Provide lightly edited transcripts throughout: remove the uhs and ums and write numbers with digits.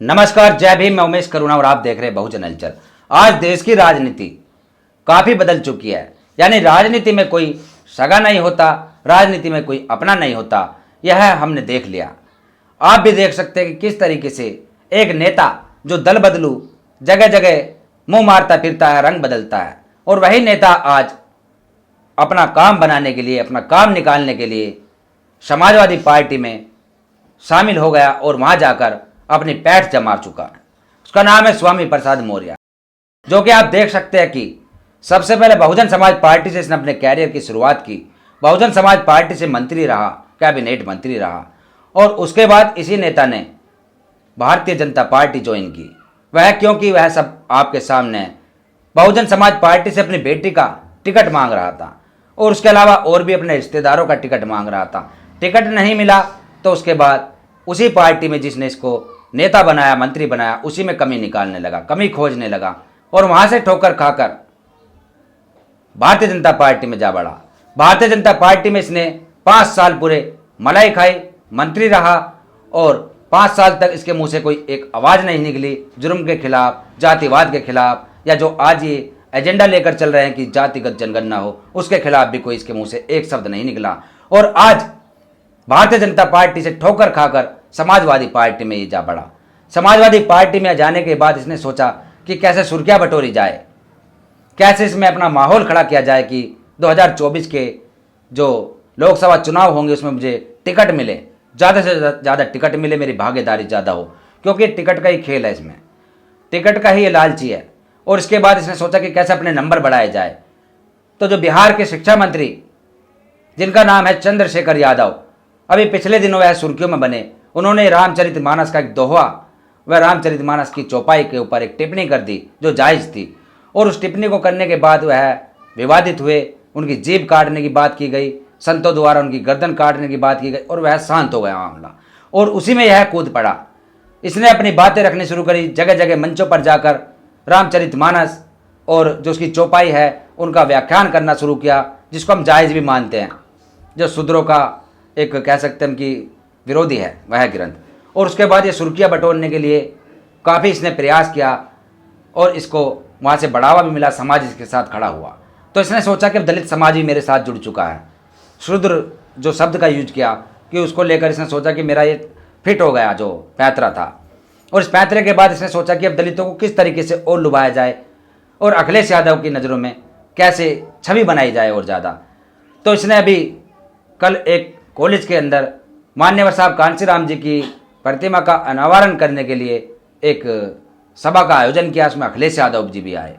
नमस्कार, जय भीम। मैं उमेश करुणा और आप देख रहे हैं बहुजन हलचल। आज देश की राजनीति काफी बदल चुकी है। यानी राजनीति में कोई सगा नहीं होता, राजनीति में कोई अपना नहीं होता, यह हमने देख लिया। आप भी देख सकते हैं कि किस तरीके से एक नेता जो दल बदलू जगह जगह मुंह मारता फिरता है, रंग बदलता है, और वही नेता आज अपना काम बनाने के लिए, अपना काम निकालने के लिए समाजवादी पार्टी में शामिल हो गया और वहां जाकर अपनी पैठ जमा चुका है। उसका नाम है स्वामी प्रसाद मौर्य, जो कि आप देख सकते हैं कि सबसे पहले बहुजन समाज पार्टी से इसने अपने कैरियर की शुरुआत की। बहुजन समाज पार्टी से मंत्री रहा, कैबिनेट मंत्री रहा, और उसके बाद इसी नेता ने भारतीय जनता पार्टी ज्वाइन की। वह क्योंकि वह सब आपके सामने है। बहुजन समाज पार्टी से अपनी बेटी का टिकट मांग रहा था और उसके अलावा और भी अपने रिश्तेदारों का टिकट मांग रहा था। टिकट नहीं मिला तो उसके बाद उसी पार्टी में जिसने इसको नेता बनाया, मंत्री बनाया, उसी में कमी निकालने लगा, कमी खोजने लगा, और वहां से ठोकर खाकर भारतीय जनता पार्टी में जा बढ़ा। भारतीय जनता पार्टी में इसने 5 साल पूरे मलाई खाई, मंत्री रहा, और 5 साल तक इसके मुंह से कोई एक आवाज नहीं निकली जुर्म के खिलाफ, जातिवाद के खिलाफ, या जो आज ये एजेंडा लेकर चल रहे हैं कि जातिगत जनगणना हो, उसके खिलाफ भी कोई इसके मुंह से एक शब्द नहीं निकला। और आज भारतीय जनता पार्टी से ठोकर खाकर समाजवादी पार्टी में ये जा बढ़ा। समाजवादी पार्टी में जाने के बाद इसने सोचा कि कैसे सुर्खियां बटोरी जाए, कैसे इसमें अपना माहौल खड़ा किया जाए कि 2024 के जो लोकसभा चुनाव होंगे उसमें मुझे टिकट मिले, ज़्यादा से ज़्यादा टिकट मिले, मेरी भागीदारी ज़्यादा हो, क्योंकि टिकट का ही खेल है, इसमें टिकट का ही ये लालची है। और इसके बाद इसने सोचा कि कैसे अपने नंबर बढ़ाए जाए। तो जो बिहार के शिक्षा मंत्री, जिनका नाम है चंद्रशेखर यादव, अभी पिछले दिनों वह सुर्खियों में बने। उन्होंने रामचरितमानस का एक दोहा, वह रामचरितमानस की चौपाई के ऊपर एक टिप्पणी कर दी जो जायज़ थी, और उस टिप्पणी को करने के बाद वह विवादित हुए। उनकी जीभ काटने की बात की गई, संतों द्वारा उनकी गर्दन काटने की बात की गई, और वह शांत हो गया मामला। और उसी में यह कूद पड़ा। इसने अपनी बातें रखनी शुरू करी, जगह जगह मंचों पर जाकर रामचरितमानस और जो उसकी चौपाई है उनका व्याख्यान करना शुरू किया, जिसको हम जायज़ भी मानते हैं, जो शूद्रों का एक कह सकते हैं कि विरोधी है वह ग्रंथ। और उसके बाद ये सुर्खियाँ बटोरने के लिए काफ़ी इसने प्रयास किया और इसको वहाँ से बढ़ावा भी मिला, समाज इसके साथ खड़ा हुआ। तो इसने सोचा कि अब दलित समाज भी मेरे साथ जुड़ चुका है। शूद्र जो शब्द का यूज किया कि उसको लेकर इसने सोचा कि मेरा ये फिट हो गया जो पैंतरा था। और इस पैंतरे के बाद इसने सोचा कि अब दलितों को किस तरीके से और लुभाया जाए और अखिलेश यादव की नज़रों में कैसे छवि बनाई जाए और ज़्यादा। तो इसने अभी कल एक कॉलेज के अंदर मान्यवर साहब कांशीराम जी की प्रतिमा का अनावरण करने के लिए एक सभा का आयोजन किया। उसमें अखिलेश यादव जी भी आए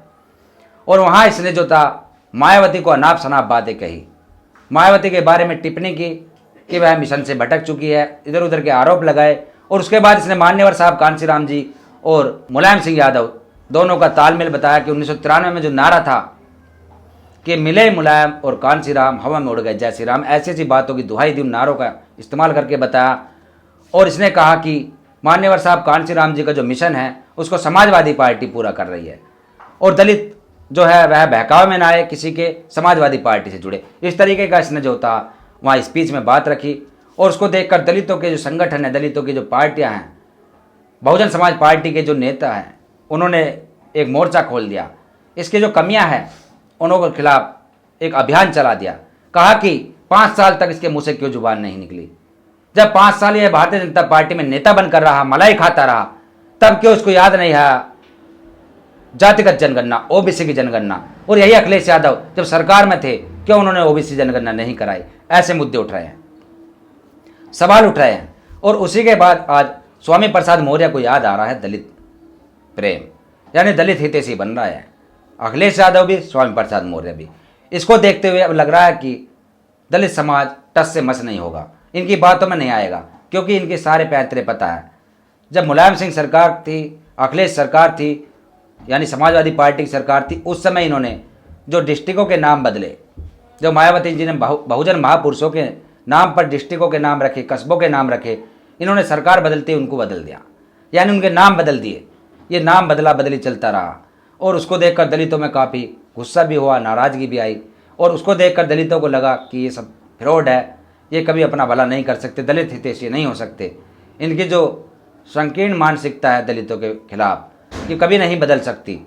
और वहाँ इसने जो था मायावती को अनाप शनाप बातें कही, मायावती के बारे में टिप्पणी की कि वह मिशन से भटक चुकी है, इधर उधर के आरोप लगाए। और उसके बाद इसने मान्यवर साहब कांशीराम जी और मुलायम सिंह यादव दोनों का तालमेल बताया कि 1993 में जो नारा था कि मिले मुलायम और कांशीराम हवा में उड़ गए जय श्री राम, ऐसी ऐसी बातों की दुहाई दी, उन नारों का इस्तेमाल करके बताया। और इसने कहा कि मान्यवर साहब कांशीराम जी का जो मिशन है उसको समाजवादी पार्टी पूरा कर रही है, और दलित जो है वह बहकावे में ना आए, किसी के समाजवादी पार्टी से जुड़े। इस तरीके का इसने जो था वहाँ स्पीच में बात रखी। और उसको देखकर दलितों के जो संगठन है, दलितों की जो पार्टियाँ हैं, बहुजन समाज पार्टी के जो नेता हैं, उन्होंने एक मोर्चा खोल दिया। इसकी जो कमियां हैं उनों के खिलाफ एक अभियान चला दिया। कहा कि 5 साल तक इसके मुंह से क्यों जुबान नहीं निकली। जब 5 साल ये भारतीय जनता पार्टी में नेता बनकर रहा, मलाई खाता रहा, तब क्यों उसको याद नहीं आया जातिगत जनगणना, ओबीसी की जनगणना। और यही अखिलेश यादव जब सरकार में थे, क्यों उन्होंने ओबीसी जनगणना नहीं कराई। ऐसे मुद्दे उठ रहे हैं, सवाल उठ रहे हैं। और उसी के बाद आज स्वामी प्रसाद मौर्य को याद आ रहा है दलित प्रेम, यानी दलित हितैषी बन रहा है अखिलेश यादव भी, स्वामी प्रसाद मौर्य भी। इसको देखते हुए अब लग रहा है कि दलित समाज टस से मस नहीं होगा, इनकी बातों में नहीं आएगा, क्योंकि इनके सारे पैंतरे पता है। जब मुलायम सिंह सरकार थी, अखिलेश सरकार थी, यानी समाजवादी पार्टी की सरकार थी, उस समय इन्होंने जो डिस्ट्रिक्टों के नाम बदले, जो मायावती जी ने बहुजन महापुरुषों के नाम पर डिस्ट्रिक्टों के नाम रखे, कस्बों के नाम रखे, इन्होंने सरकार बदलते उनको बदल दिया, यानी उनके नाम बदल दिए। ये नाम बदला बदली चलता रहा, और उसको देखकर दलितों में काफ़ी गुस्सा भी हुआ, नाराज़गी भी आई। और उसको देखकर दलितों को लगा कि ये सब फ्रॉड है, ये कभी अपना भला नहीं कर सकते, दलित हितैषी नहीं हो सकते। इनकी जो संकीर्ण मानसिकता है दलितों के खिलाफ, ये कभी नहीं बदल सकती।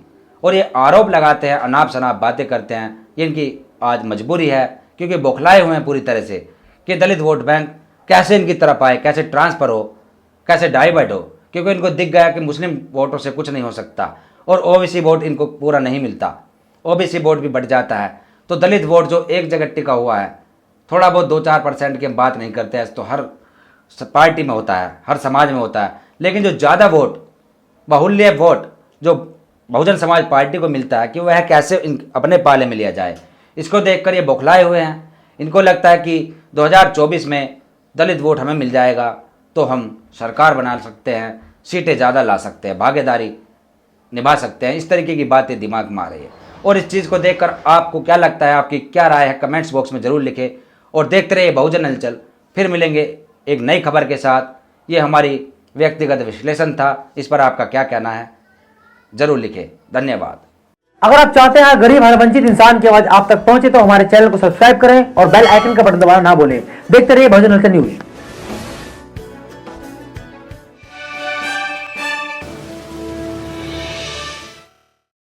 और ये आरोप लगाते हैं, अनाप शनाप बातें करते हैं, ये इनकी आज मजबूरी है, क्योंकि बौखलाए हुए हैं पूरी तरह से कि दलित वोट बैंक कैसे इनकी तरफ आए, कैसे ट्रांसफ़र हो, कैसे डाइवर्ट हो, क्योंकि इनको दिख गया कि मुस्लिम वोटों से कुछ नहीं हो सकता और ओबीसी वोट इनको पूरा नहीं मिलता, ओबीसी वोट भी बढ़ जाता है। तो दलित वोट जो एक जगह टिका हुआ है, थोड़ा बहुत 2-4% की हम बात नहीं करते हैं, तो हर पार्टी में होता है, हर समाज में होता है, लेकिन जो ज़्यादा वोट, बाहुल्य वोट जो बहुजन समाज पार्टी को मिलता है, कि वह कैसे अपने पाले में लिया जाए, इसको देखकर ये बौखलाए हुए हैं। इनको लगता है कि 2024 में दलित वोट हमें मिल जाएगा तो हम सरकार बना सकते हैं, सीटें ज़्यादा ला सकते हैं, भागीदारी निभा सकते हैं। इस तरीके की बातें दिमाग में आ रही है। और इस चीज़ को देखकर आपको क्या लगता है, आपकी क्या राय है, कमेंट्स बॉक्स में ज़रूर लिखें और देखते रहिए बहुजन हलचल। फिर मिलेंगे एक नई खबर के साथ। ये हमारी व्यक्तिगत विश्लेषण था, इस पर आपका क्या कहना है ज़रूर लिखें। धन्यवाद। अगर आप चाहते हैं गरीब हर वंचित इंसान की आवाज आप तक पहुंचे तो हमारे चैनल को सब्सक्राइब करें और बेल आइकन का बटन दबाना ना भूलें। देखते रहिए बहुजन हलचल न्यूज।